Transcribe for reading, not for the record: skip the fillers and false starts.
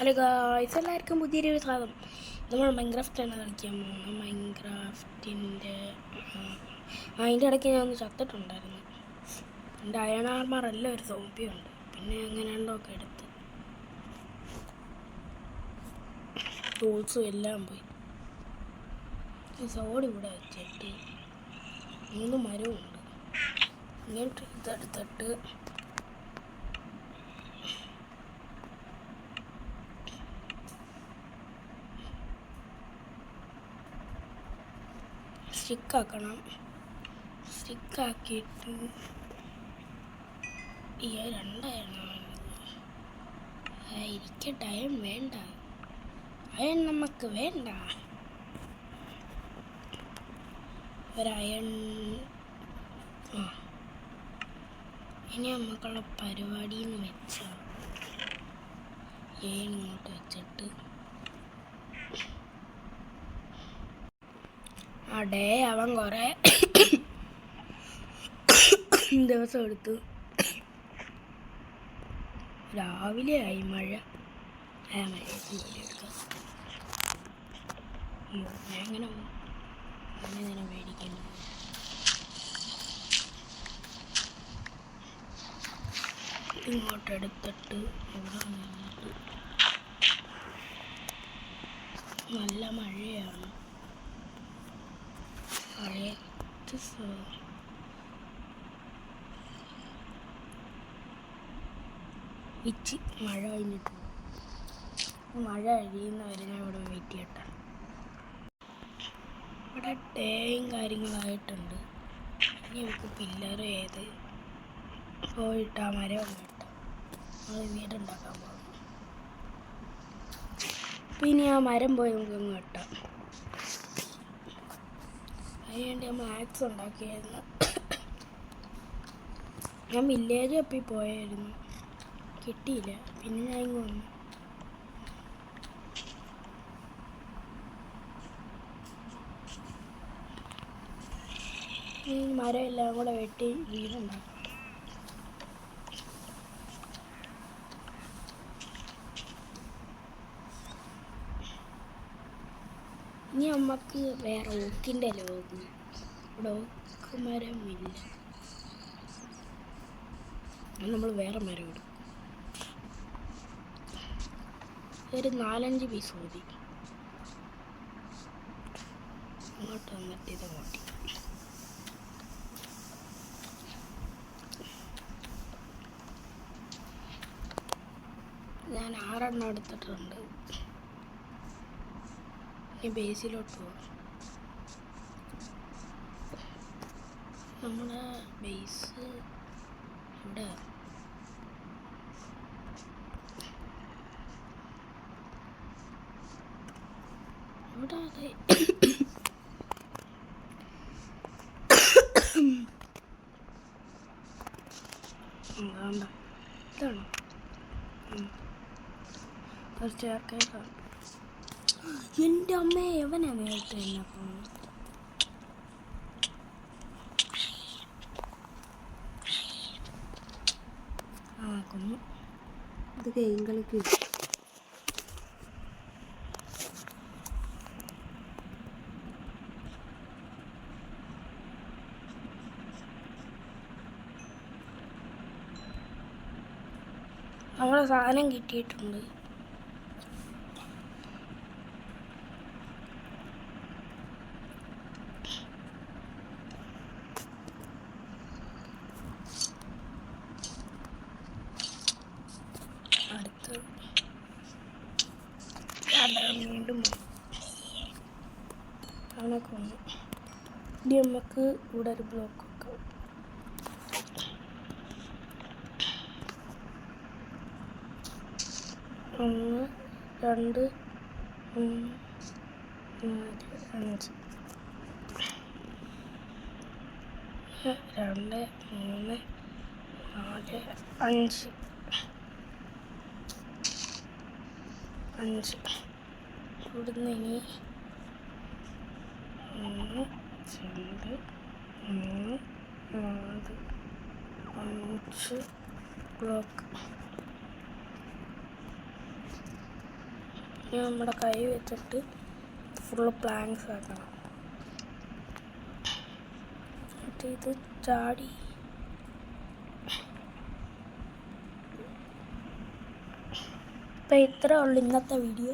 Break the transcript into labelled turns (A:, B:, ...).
A: Hello guys, എല്ലാവർക്കും പുതിയൊരു സ്വാഗതം. നമ്മൾ മൈൻക്രാഫ്റ്റാണ് കളിക്കാൻ പോകുന്നത്. മൈൻക്രാഫ്റ്റിൻ്റെ അതിൻ്റെ ഇടയ്ക്ക് ഞാൻ ഒന്ന് ചത്തിട്ടുണ്ടായിരുന്നു. എൻ്റെ അയൺ ആർമറെല്ലാം ഒരു സോപ്പിയുണ്ട്. പിന്നെ എങ്ങനെയുണ്ടോക്കെ എടുത്ത് ടൂൾസും എല്ലാം പോയി. ഈ സോഡ് ഇവിടെ വെച്ചിട്ട് 3 മരവുമുണ്ട്. ഇങ്ങോട്ട് ഇതെടുത്തിട്ട് സ്റ്റിക്കാക്കണം. സ്റ്റിക്കാക്കിയിട്ട് ഈ ഇരിക്കട്ടെ. അയൺ വേണ്ട, അയൺ നമുക്ക് വേണ്ട. ഒരയൺ ഇനി നമുക്കുള്ള പരിപാടി എന്ന് വെച്ചാൽ ഇങ്ങോട്ട് വെച്ചിട്ട് ഡേ അവൻ കുറേ ദിവസം എടുത്തു. രാവിലെ ആയി മഴ. എങ്ങനെ പേടിക്കുന്നു. ഇങ്ങോട്ടെടുത്തിട്ട് ഇവിടെ നിന്നിട്ട് നല്ല മഴയാണ്. മഴ കഴിഞ്ഞിട്ട് മഴ കഴിയുന്നവരെ ഞാൻ ഇവിടെ വെയിറ്റ് ചെയ്യട്ടെ. ഇവിടെ ഡേയും കാര്യങ്ങളായിട്ടുണ്ട്. ഇനി നമുക്ക് പില്ലർ ചെയ്ത് പോയിട്ട് ആ മരം കേട്ടോ നമ്മൾ വീടുണ്ടാക്കാൻ പോകും. പിന്നെ ആ മരം പോയി നമുക്കൊന്ന് വെട്ടാം. അതിനുവേണ്ടി നമ്മൾ ആക്സ് ഉണ്ടാക്കിയായിരുന്നു. ഞാൻ വില്ലേജ് ഒപ്പിൽ പോയായിരുന്നു, കിട്ടിയില്ല. പിന്നെ ഞാൻ ഇങ്ങ് വന്നു. ഈ മരം എല്ലാം കൂടെ വെട്ടി വീടുണ്ടാക്കും. ഇനി നമുക്ക് വേറെ ഓക്കിൻ്റെ ലോകം. ഇവിടെ ഓക്ക് മരമില്ല. നമ്മൾ വേറെ മരം ഇടും. ഒരു 4-5 പീസ് മതി. അങ്ങോട്ട് വന്നിട്ട് ഇത് കൂട്ടി. ഞാൻ 6 എണ്ണം എടുത്തിട്ടുണ്ട്. ഇനി ബേസിലോട്ട് പോകാം. നമ്മുടെ ബേസ് ഇവിടെ ഇതാണോ ഫസ്റ്റ് ആർക്കാണ്. എൻ്റെ അമ്മ എവനാ നേരത്തെ എന്നെ പോകുന്നത്. കൊന്നു. ഇത് ഗെയിം കളിക്ക്. നമ്മളെ സാധനം കിട്ടിയിട്ടുണ്ട്. അടുത്ത് വീണ്ടും അങ്ങനെയൊക്കെ വന്നു. ഇനി നമുക്ക് ഇവിടെ ഒരു ബ്ലോക്ക് വെക്കാം. ഒന്ന്, 2, 3, 4, 5. 2, 3, 4, 5. 5 ഇവിടുന്ന് ഇനി 1, 2, 3, 4, 5 ബ്ലോക്ക്. നമ്മുടെ കൈ വെച്ചിട്ട് ഫുള്ള് പ്ലാങ്ക്സ് ആക്കണം. എന്നിട്ട് ഇത് ചാടി ഇപ്പം ഇത്രേ ഉള്ളൂ ഇന്നത്തെ വീഡിയോ.